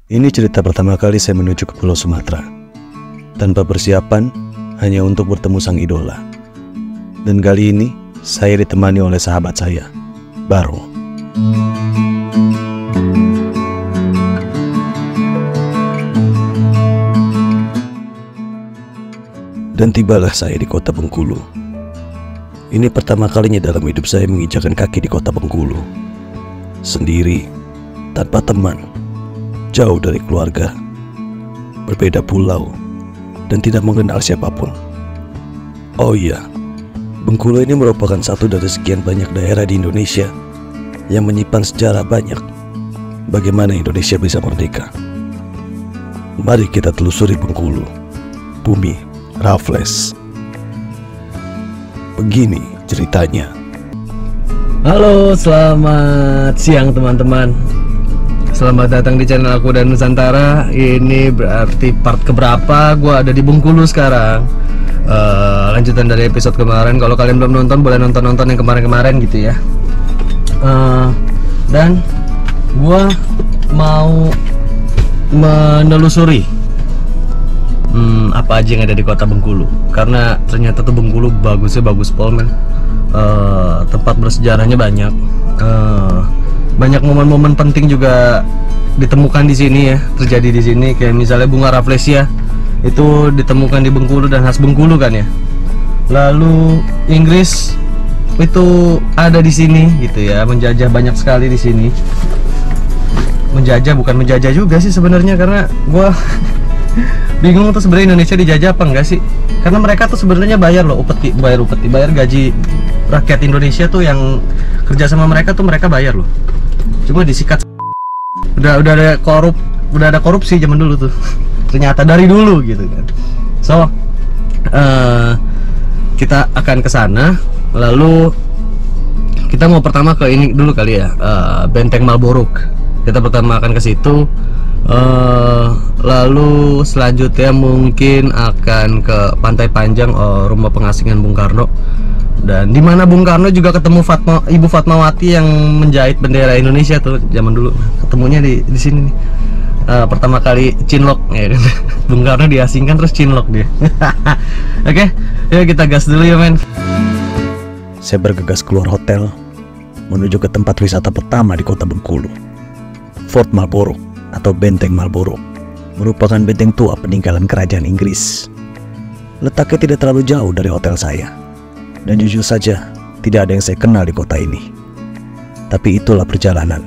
Ini cerita pertama kali saya menuju ke Pulau Sumatera, tanpa persiapan, hanya untuk bertemu sang idola. Dan kali ini, saya ditemani oleh sahabat saya, Baro. Dan tibalah saya di kota Bengkulu. Ini pertama kalinya dalam hidup saya menginjakkan kaki di kota Bengkulu. Sendiri, tanpa teman, jauh dari keluarga, berbeda pulau, dan tidak mengenal siapapun. Oh iya, Bengkulu ini merupakan satu dari sekian banyak daerah di Indonesia yang menyimpan sejarah banyak bagaimana Indonesia bisa merdeka. Mari kita telusuri Bengkulu, bumi Raffles. Begini ceritanya. Halo, selamat siang teman-teman. Selamat datang di channel aku dan Nusantara. Ini berarti part keberapa gua ada di Bengkulu sekarang. Lanjutan dari episode kemarin. Kalau kalian belum nonton, boleh nonton yang kemarin-kemarin gitu ya. Dan gua mau menelusuri apa aja yang ada di kota Bengkulu. Karena ternyata tuh Bengkulu bagus pol men. Tempat bersejarahnya banyak. Banyak momen-momen penting juga ditemukan di sini ya, terjadi di sini. Kayak misalnya bunga Rafflesia itu ditemukan di Bengkulu dan khas Bengkulu kan ya. Lalu Inggris itu ada di sini gitu ya, menjajah banyak sekali di sini. Menjajah, bukan menjajah juga sih sebenarnya, karena gua bingung tuh sebenarnya Indonesia dijajah apa enggak sih? Karena mereka tuh sebenarnya bayar loh upeti, bayar gaji rakyat Indonesia tuh yang kerja sama mereka tuh mereka bayar loh. Cuma disikat. Udah ada korupsi zaman dulu tuh. Ternyata dari dulu gitu kan. So kita akan ke sana. Lalu kita mau pertama ke ini dulu kali ya, Benteng Marlborough. Kita pertama akan ke situ. Lalu selanjutnya mungkin akan ke Pantai Panjang, rumah pengasingan Bung Karno. Dan di mana Bung Karno juga ketemu Ibu Fatmawati yang menjahit bendera Indonesia tuh zaman dulu. Ketemunya di sini nih. Pertama kali cinlok ya. Bung Karno diasingkan terus cinlok dia. Oke, yuk kita gas dulu ya men. Saya bergegas keluar hotel menuju ke tempat wisata pertama di kota Bengkulu, Fort Marlborough atau Benteng Marlborough. Merupakan benteng tua peninggalan kerajaan Inggris. Letaknya tidak terlalu jauh dari hotel saya. Dan jujur saja, tidak ada yang saya kenal di kota ini. Tapi itulah perjalanan.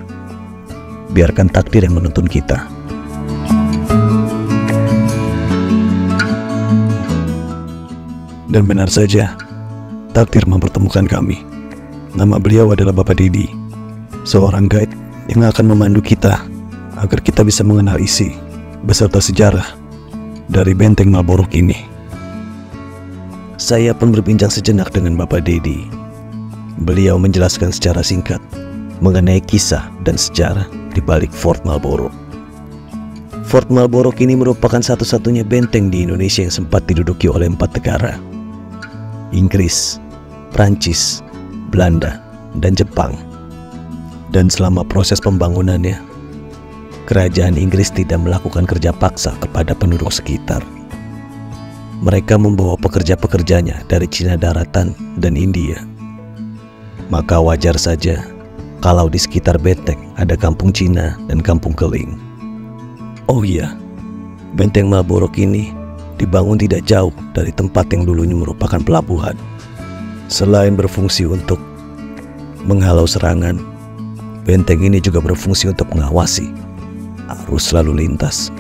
Biarkan takdir yang menuntun kita. Dan benar saja, takdir mempertemukan kami. Nama beliau adalah Bapak Dedi, seorang guide yang akan memandu kita agar kita bisa mengenal isi beserta sejarah dari Benteng Marlborough ini. Saya pun berbincang sejenak dengan Bapak Dedi. Beliau menjelaskan secara singkat mengenai kisah dan sejarah di balik Fort Marlborough. Fort Marlborough ini merupakan satu-satunya benteng di Indonesia yang sempat diduduki oleh 4 negara: Inggris, Prancis, Belanda, dan Jepang. Dan selama proses pembangunannya, kerajaan Inggris tidak melakukan kerja paksa kepada penduduk sekitar. Mereka membawa pekerja-pekerjanya dari Cina daratan dan India. Maka wajar saja kalau di sekitar benteng ada kampung Cina dan kampung Keling. Oh iya, Benteng Marlborough ini dibangun tidak jauh dari tempat yang dulunya merupakan pelabuhan. Selain berfungsi untuk menghalau serangan, benteng ini juga berfungsi untuk mengawasi arus lalu lintas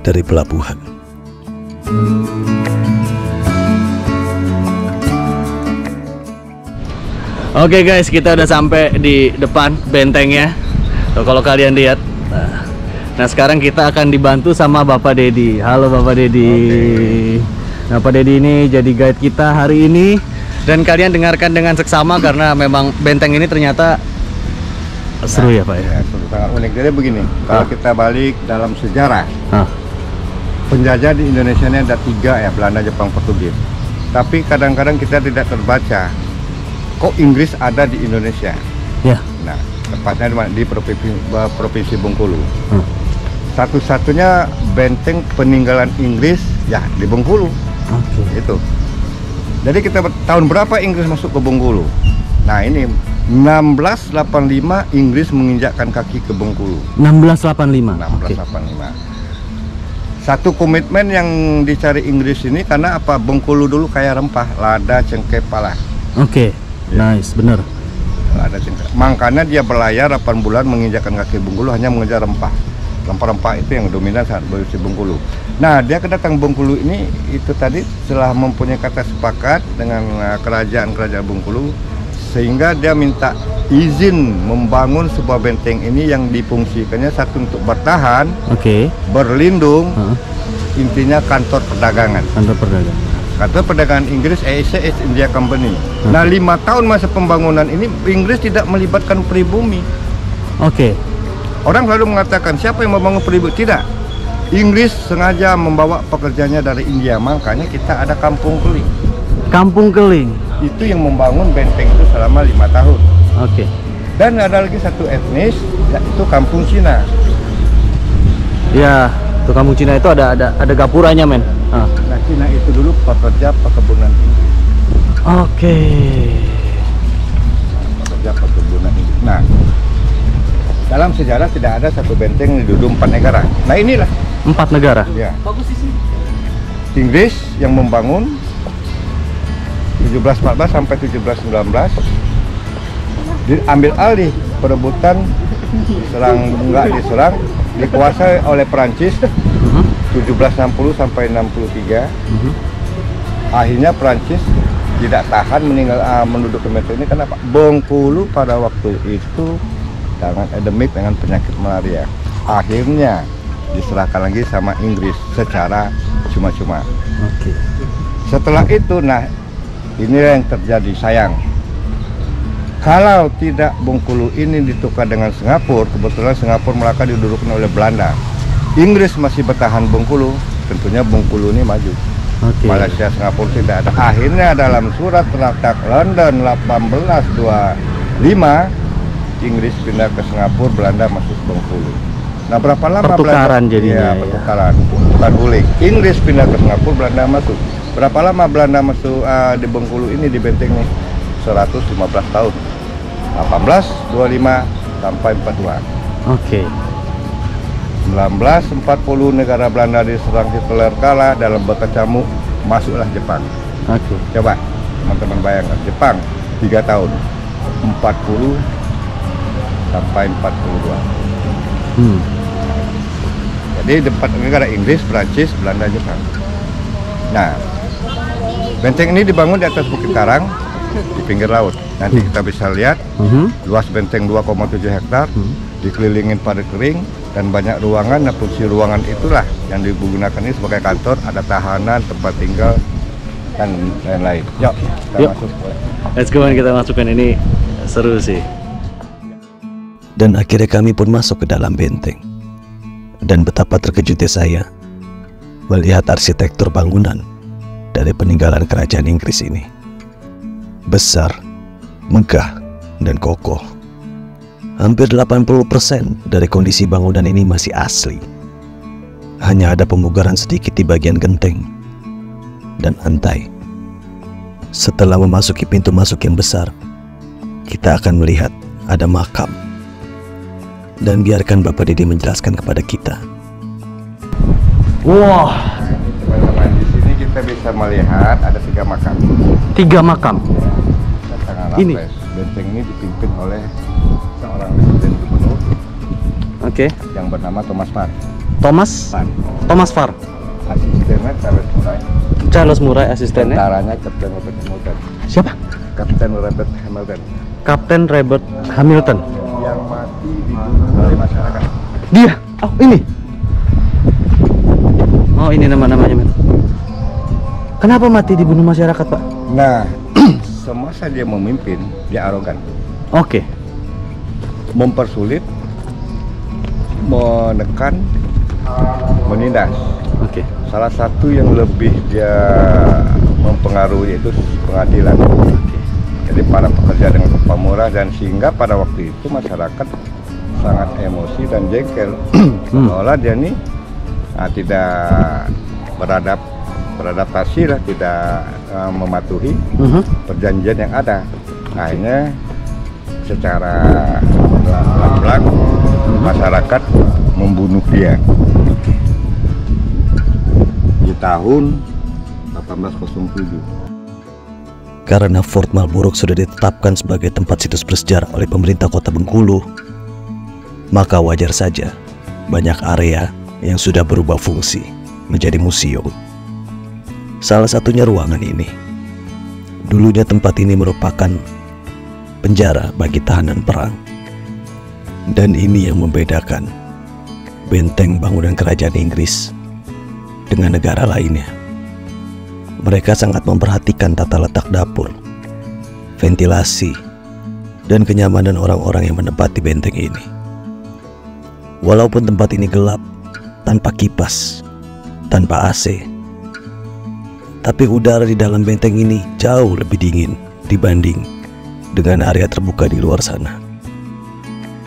dari pelabuhan. Oke guys, kita udah sampai di depan bentengnya. Tuh, kalau kalian lihat. Nah sekarang kita akan dibantu sama Bapak Dedi. Halo Bapak Dedi. Nah Pak Dedi ini jadi guide kita hari ini. Dan kalian dengarkan dengan seksama karena memang benteng ini ternyata seru ya Pak ya. Sangat unik. Jadi begini, kalau kita balik dalam sejarah, penjajah di Indonesia ini ada 3 ya, Belanda, Jepang, Portugis. Tapi kadang-kadang kita tidak terbaca kok Inggris ada di Indonesia. Ya. Nah, tepatnya di provinsi Bengkulu. satu-satunya benteng peninggalan Inggris ya di Bengkulu. Oke. Itu. Jadi kita tahun berapa Inggris masuk ke Bengkulu? Nah ini 1685 Inggris menginjakkan kaki ke Bengkulu. 1685. 1685. Satu komitmen yang dicari Inggris ini karena apa? Bengkulu dulu kaya rempah, lada, cengkeh, pala. Oke. Nice, bener. Lada, cengkeh. Makanya dia berlayar 8 bulan menginjakkan kaki Bengkulu hanya mengejar rempah. Rempah-rempah itu yang dominan saat berisi Bengkulu. Nah, dia kedatang Bengkulu ini itu tadi setelah mempunyai kata sepakat dengan kerajaan-kerajaan Bengkulu, sehingga dia minta izin membangun sebuah benteng ini yang difungsikannya satu untuk bertahan, berlindung, intinya kantor perdagangan. Kantor perdagangan Inggris, East India Company. Nah, 5 tahun masa pembangunan ini Inggris tidak melibatkan pribumi. Orang selalu mengatakan siapa yang membangun pribumi? Tidak. Inggris sengaja membawa pekerjanya dari India, makanya kita ada Kampung Keling. Kampung Keling itu yang membangun benteng itu selama 5 tahun. Dan ada lagi satu etnis, yaitu Kampung Cina. Ya, itu Kampung Cina itu ada gapuranya, men. Nah, Cina itu dulu pekerja perkebunan Inggris. Pekerja perkebunan Inggris. Nah, dalam sejarah tidak ada satu benteng yang diduduk 4 negara. Nah, inilah 4 negara. Ya. Bagus di sini. Inggris yang membangun 1714 sampai 1719, diambil alih perebutan, diserang, dikuasai oleh Prancis 1760 sampai 63. Akhirnya Prancis tidak tahan menduduki benteng ini. Kenapa? Bengkulu pada waktu itu dengan endemik dengan penyakit malaria. Akhirnya diserahkan lagi sama Inggris secara cuma-cuma. Setelah itu, nah inilah yang terjadi, sayang. Kalau tidak Bengkulu ini ditukar dengan Singapura, kebetulan Singapura Melaka diduduki oleh Belanda. Inggris masih bertahan Bengkulu, tentunya Bengkulu ini maju. Malaysia, Singapura tidak ada. Akhirnya dalam surat Traktat London 1825, Inggris pindah ke Singapura, Belanda masuk Bengkulu. Nah, berapa lama pertukaran Belanda? jadinya? Ya, pertukaran. Bukan guling. Inggris pindah ke Singapura, Belanda masuk. Berapa lama Belanda masuk di Bengkulu ini, di benteng ini? 115 tahun. 1825 sampai 42. 1940 negara Belanda diserang Hitler, kalah dalam berkecamuk, masuklah Jepang. Coba teman-teman bayangkan, Jepang 3 tahun, 40 sampai 42. Jadi 4 negara, Inggris, Prancis, Belanda, Jepang. Nah, benteng ini dibangun di atas Bukit Karang di pinggir laut. Nanti kita bisa lihat luas benteng 2,7 hektar, dikelilingin parit kering dan banyak ruangan. Nah, fungsi ruangan itulah yang digunakan ini sebagai kantor, ada tahanan, tempat tinggal dan lain-lain. Yuk, kita masuk. Let's go, kita masukkan, ini seru sih. Dan akhirnya kami pun masuk ke dalam benteng. Dan betapa terkejutnya saya melihat arsitektur bangunan dari peninggalan kerajaan Inggris ini. Besar, megah, dan kokoh. Hampir 80% dari kondisi bangunan ini masih asli. Hanya ada pemugaran sedikit di bagian genteng dan lantai. Setelah memasuki pintu masuk yang besar, kita akan melihat ada makam. Dan biarkan Bapak Didi menjelaskan kepada kita. Wah, di sini kita bisa melihat ada 3 makam. 3 makam. Ini benteng ini dipimpin oleh seorang residen gubernur, yang bernama Thomas Farr. Thomas Farr. Asistennya Charles Murray, asistennya. Tentaranya Kapten Robert Hamilton. Siapa? Kapten Robert Hamilton. Kapten Robert Hamilton. Yang mati dibunuh oleh masyarakat. Dia? Oh, ini. Oh, ini nama-namanya, men. Kenapa mati dibunuh masyarakat, Pak? Nah, semasa dia memimpin, dia arogan. Mempersulit, menekan, menindas. Salah satu yang lebih dia mempengaruhi itu pengadilan. Jadi para pekerja dengan upah murah, dan sehingga pada waktu itu masyarakat sangat emosi dan jengkel. Seolah dia nih tidak beradaptasi lah, tidak mematuhi perjanjian yang ada. Akhirnya secara belak-belak masyarakat membunuh dia di tahun 1807. Karena Fort Marlborough sudah ditetapkan sebagai tempat situs bersejarah oleh pemerintah kota Bengkulu, maka wajar saja banyak area yang sudah berubah fungsi menjadi museum. Salah satunya ruangan ini. Dulunya tempat ini merupakan penjara bagi tahanan perang. Dan ini yang membedakan benteng bangunan kerajaan Inggris dengan negara lainnya. Mereka sangat memperhatikan tata letak dapur, ventilasi, dan kenyamanan orang-orang yang menempati benteng ini. Walaupun tempat ini gelap, tanpa kipas, tanpa AC, tapi udara di dalam benteng ini jauh lebih dingin dibanding dengan area terbuka di luar sana.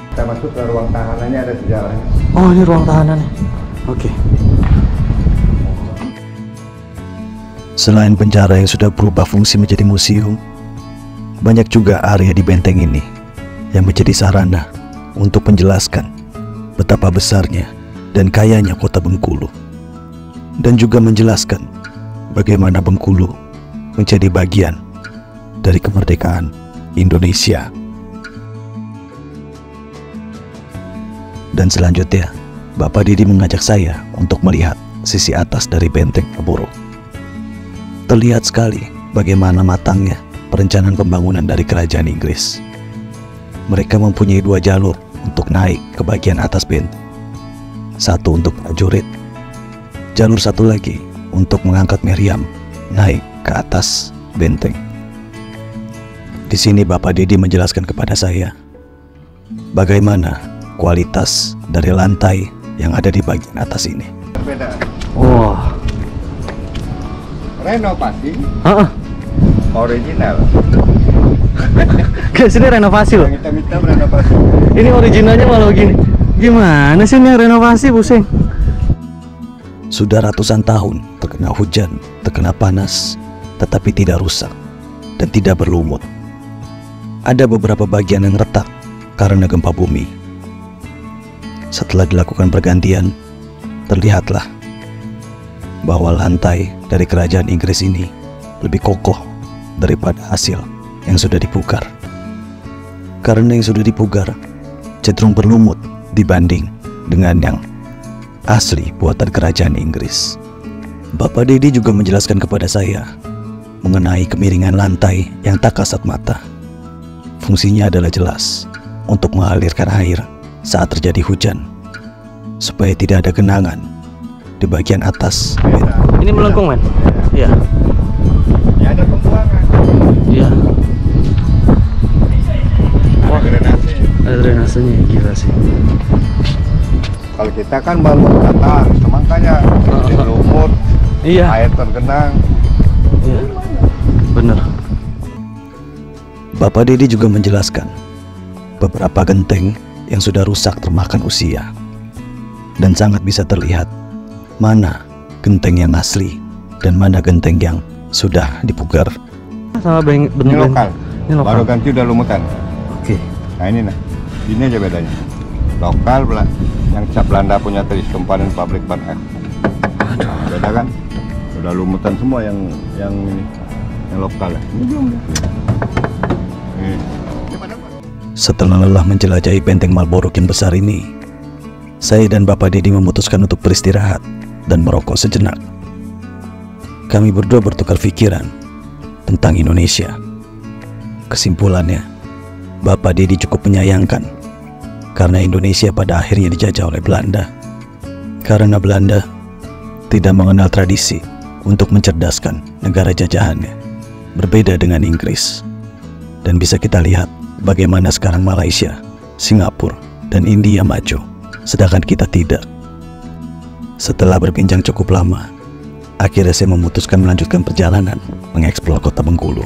Kita masuk ke ruang tahanannya, ada sejarahnya. Oh, ini ruang tahanannya. Oke. Selain penjara yang sudah berubah fungsi menjadi museum, banyak juga area di benteng ini yang menjadi sarana untuk menjelaskan betapa besarnya dan kayanya kota Bengkulu, dan juga menjelaskan bagaimana Bengkulu menjadi bagian dari kemerdekaan Indonesia. Dan selanjutnya, Bapak Didi mengajak saya untuk melihat sisi atas dari benteng Marlborough. Terlihat sekali bagaimana matangnya perencanaan pembangunan dari kerajaan Inggris. Mereka mempunyai 2 jalur untuk naik ke bagian atas benteng. Satu untuk prajurit, jalur satu lagi untuk mengangkat meriam naik ke atas benteng. Di sini Bapak Didi menjelaskan kepada saya bagaimana kualitas dari lantai yang ada di bagian atas ini. Berbeda. Wah. Renovasi original. Guys, ini renovasi loh. Yang kita minta renovasi. Ini originalnya malah begini. Gimana sih ini renovasi, pusing? Sudah ratusan tahun terkena hujan, terkena panas, tetapi tidak rusak dan tidak berlumut. Ada beberapa bagian yang retak karena gempa bumi. Setelah dilakukan pergantian, terlihatlah bahwa lantai dari kerajaan Inggris ini lebih kokoh daripada hasil yang sudah dipugar. Karena yang sudah dipugar cenderung berlumut dibanding dengan yang asli buatan kerajaan Inggris. Bapak Didi juga menjelaskan kepada saya mengenai kemiringan lantai yang tak kasat mata. Fungsinya adalah jelas untuk mengalirkan air saat terjadi hujan, supaya tidak ada genangan di bagian atas. Ini melengkung, men? Iya. Ya, ada pembuangan. Iya. Ada drainase. Ada drainasenya, gila sih. Kalau kita kan bangun datar, makanya lumut, Iya. air tergenang. Iya. Bener. Bapak Didi juga menjelaskan beberapa genteng yang sudah rusak termakan usia, dan sangat bisa terlihat mana genteng yang asli dan mana genteng yang sudah dipugar. Sama Ini lokal. Ini lokal. Baru ganti udah lumutan. Oke. Nah ini nah, ini aja bedanya. Lokal yang cap Belanda punya tulis Komponen Pabrik Ban F. Beda kan? Udah lumutan semua yang lokal ya. Ini belum. Setelah lelah menjelajahi benteng Marlborough yang besar ini, saya dan Bapak Didi memutuskan untuk beristirahat dan merokok sejenak. Kami berdua bertukar pikiran tentang Indonesia. Kesimpulannya, Bapak Didi cukup menyayangkan karena Indonesia pada akhirnya dijajah oleh Belanda. Karena Belanda tidak mengenal tradisi untuk mencerdaskan negara jajahannya, berbeda dengan Inggris. Dan bisa kita lihat bagaimana sekarang Malaysia, Singapura, dan India maju, sedangkan kita tidak. Setelah berbincang cukup lama, akhirnya saya memutuskan melanjutkan perjalanan mengeksplor kota Bengkulu.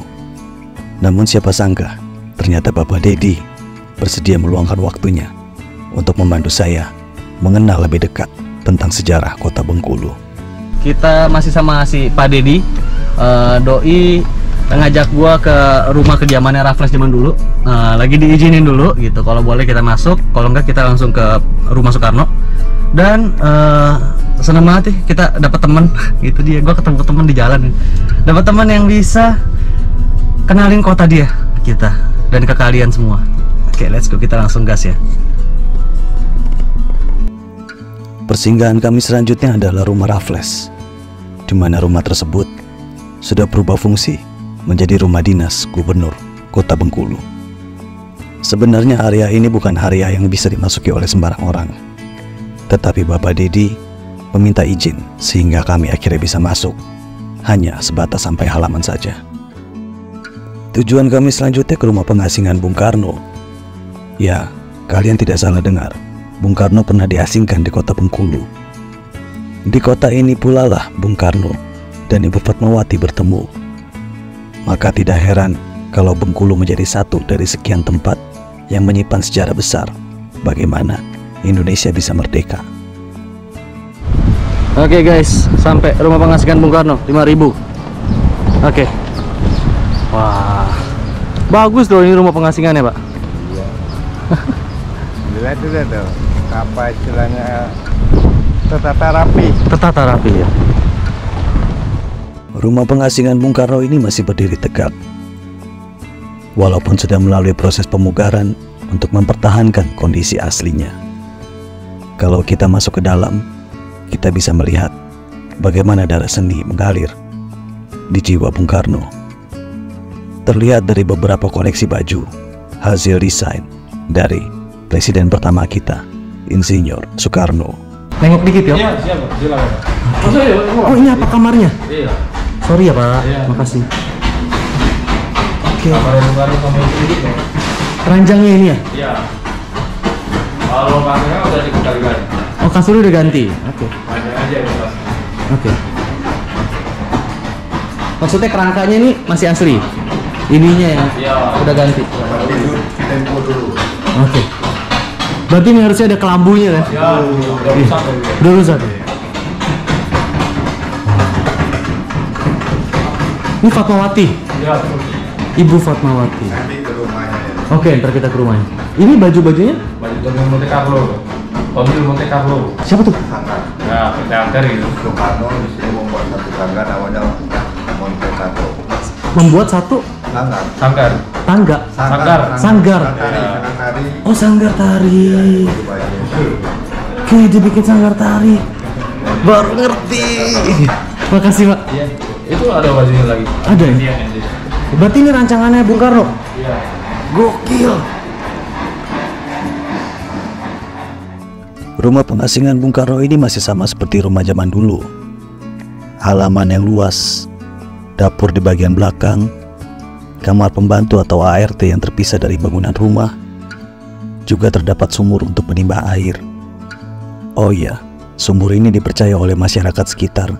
Namun siapa sangka, ternyata Bapak Didi bersedia meluangkan waktunya untuk membantu saya mengenal lebih dekat tentang sejarah kota Bengkulu. Kita masih sama si Pak Dedi. Doi ngajak gua ke rumah kediamannya Raffles zaman dulu. Lagi diizinin dulu gitu, kalau boleh kita masuk, kalau enggak kita langsung ke rumah Soekarno. Dan senang banget ya kita dapat teman. Itu dia, gua ketemu teman di jalan. Dapat teman yang bisa kenalin kota dia kita dan ke kalian semua. Oke, let's go, kita langsung gas ya. Persinggahan kami selanjutnya adalah rumah Raffles, di mana rumah tersebut sudah berubah fungsi menjadi rumah dinas gubernur kota Bengkulu. Sebenarnya area ini bukan area yang bisa dimasuki oleh sembarang orang, tetapi Bapak Dedi meminta izin sehingga kami akhirnya bisa masuk, hanya sebatas sampai halaman saja. Tujuan kami selanjutnya ke rumah pengasingan Bung Karno. Ya, kalian tidak salah dengar, Bung Karno pernah diasingkan di kota Bengkulu. Di kota ini pula lah Bung Karno dan Ibu Fatmawati bertemu. Maka tidak heran kalau Bengkulu menjadi satu dari sekian tempat yang menyimpan sejarah besar bagaimana Indonesia bisa merdeka. Oke guys, sampai rumah pengasingan Bung Karno 5.000. Oke. Wah, bagus loh ini rumah pengasingannya, Pak. Iya. Dilihat itu tuh, apa istilahnya, tertata rapi. Tertata rapi ya. Rumah pengasingan Bung Karno ini masih berdiri tegak, walaupun sudah melalui proses pemugaran untuk mempertahankan kondisi aslinya. Kalau kita masuk ke dalam, kita bisa melihat bagaimana darah seni mengalir di jiwa Bung Karno. Terlihat dari beberapa koleksi baju hasil desain dari presiden pertama kita, Insinyur Soekarno. Nengok dikit ya. Iya, siap, silakan. Oh, ini apa kamarnya? Iya. Sorry ya, Pak. Iya. Makasih. Oke. Kamar yang baru kamu itu. Keranjangnya ini ya? Iya. Kalau kamarnya udah dikali-kali. Oh, kasurnya udah ganti. Oke. Ada aja ya, Mas. Oke. Maksudnya kerangkanya ini masih asli? Ininya ya? Iya. Udah ganti. Tempo dulu. Oke. Berarti ini harusnya ada kelambunya kan? Ya, udah Iya. rusak ya. Udah rusak. Ini Fatmawati. Iya. Ibu Fatmawati. Nanti ke rumahnya. Oke, ntar kita ke rumahnya. Ini baju-bajunya? Baju Tonil Monte Carlo. Tonil Monte Carlo. Siapa tuh? Sanggar. Ya, teater itu. Soekarno di sini membuat satu sanggar namanya Monte Carlo. Membuat satu Sanggar. Sanggar. tangga. Sanggar. Sanggar. Sanggar tari. Oh, sanggar tari. Oke, dibikin sanggar tari. Baru ngerti. Makasih, Pak. Iya. Itu ada bajunya lagi. Ada ya? Iya, ini. Berarti ini rancangannya Bung Karno. Iya. Gokil. Rumah pengasingan Bung Karno ini masih sama seperti rumah zaman dulu. Halaman yang luas, dapur di bagian belakang, kamar pembantu atau ART yang terpisah dari bangunan rumah, juga terdapat sumur untuk menimba air. Oh iya, sumur ini dipercaya oleh masyarakat sekitar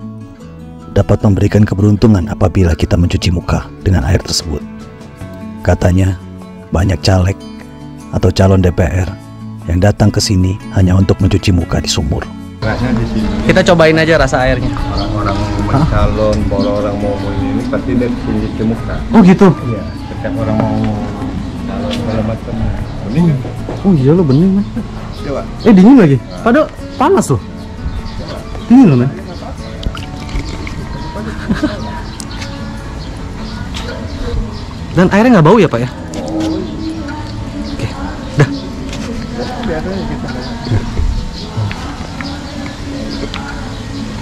dapat memberikan keberuntungan apabila kita mencuci muka dengan air tersebut. Katanya, banyak caleg atau calon DPR yang datang ke sini hanya untuk mencuci muka di sumur. Rasanya di sini Kita cobain aja rasa airnya. orang-orang mau calon, orang mau ini pasti dia sini cuci muka. Oh gitu. Iya, setiap orang mau calon segala macam. Bening. Oh iya lo bening, Mas. Coba. Dingin lagi. Padahal panas loh. Dingin loh, Man. Dan airnya nggak bau ya, Pak ya? Oke, dah.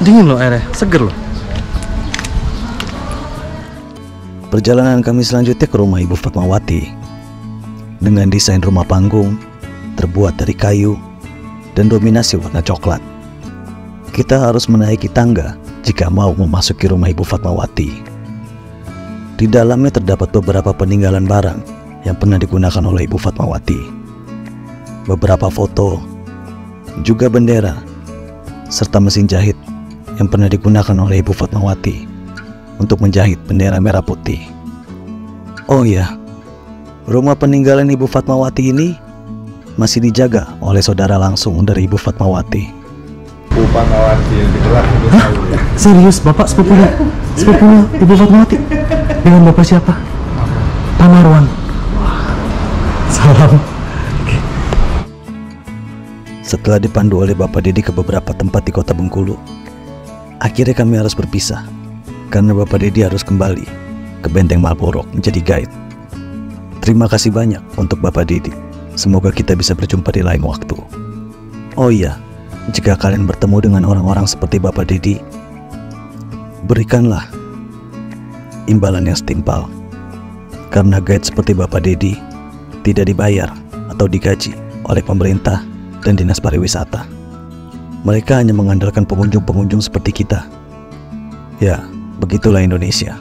Dingin loh airnya, seger loh. Perjalanan kami selanjutnya ke rumah Ibu Fatmawati dengan desain rumah panggung terbuat dari kayu dan dominasi warna coklat. Kita harus menaiki tangga jika mau memasuki rumah Ibu Fatmawati. Di dalamnya terdapat beberapa peninggalan barang yang pernah digunakan oleh Ibu Fatmawati. Beberapa foto, juga bendera, serta mesin jahit yang pernah digunakan oleh Ibu Fatmawati untuk menjahit bendera merah putih. Oh iya, rumah peninggalan Ibu Fatmawati ini masih dijaga oleh saudara langsung dari Ibu Fatmawati. Fatmawati lebih jelas itu tahu ya. Serius, Bapak sepupunya Ibu Fatmawati? Dengan Bapak siapa? Pak Marwan. Salam. Setelah dipandu oleh Bapak Dedi ke beberapa tempat di kota Bengkulu, akhirnya kami harus berpisah karena Bapak Dedi harus kembali ke Benteng Malborok menjadi guide. Terima kasih banyak untuk Bapak Dedi. Semoga kita bisa berjumpa di lain waktu. Oh iya, jika kalian bertemu dengan orang-orang seperti Bapak Dedi, berikanlah imbalan yang setimpal. Karena guide seperti Bapak Dedi tidak dibayar atau digaji oleh pemerintah dan dinas pariwisata. Mereka hanya mengandalkan pengunjung-pengunjung seperti kita. Ya, begitulah Indonesia.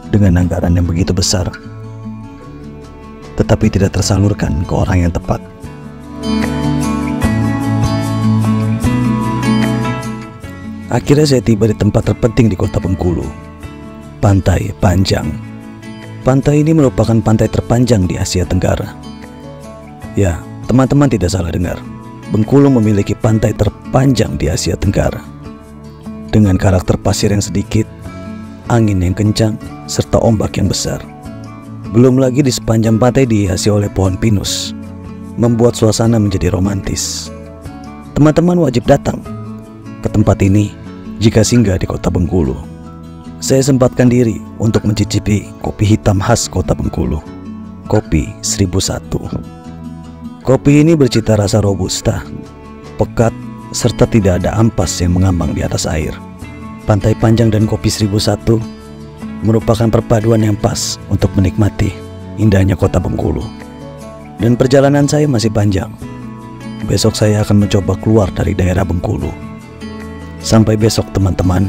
Dengan anggaran yang begitu besar, tetapi tidak tersalurkan ke orang yang tepat. Akhirnya saya tiba di tempat terpenting di kota Bengkulu, Pantai Panjang. Pantai ini merupakan pantai terpanjang di Asia Tenggara. Ya, teman-teman tidak salah dengar. Bengkulu memiliki pantai terpanjang di Asia Tenggara. Dengan karakter pasir yang sedikit, angin yang kencang, serta ombak yang besar. Belum lagi di sepanjang pantai dihiasi oleh pohon pinus, membuat suasana menjadi romantis. Teman-teman wajib datang ke tempat ini jika singgah di kota Bengkulu. Saya sempatkan diri untuk mencicipi kopi hitam khas kota Bengkulu, Kopi 1001. Kopi ini bercita rasa robusta, pekat, serta tidak ada ampas yang mengambang di atas air. Pantai Panjang dan Kopi 1001 merupakan perpaduan yang pas untuk menikmati indahnya kota Bengkulu. Dan perjalanan saya masih panjang. Besok saya akan mencoba keluar dari daerah Bengkulu. Sampai besok teman-teman.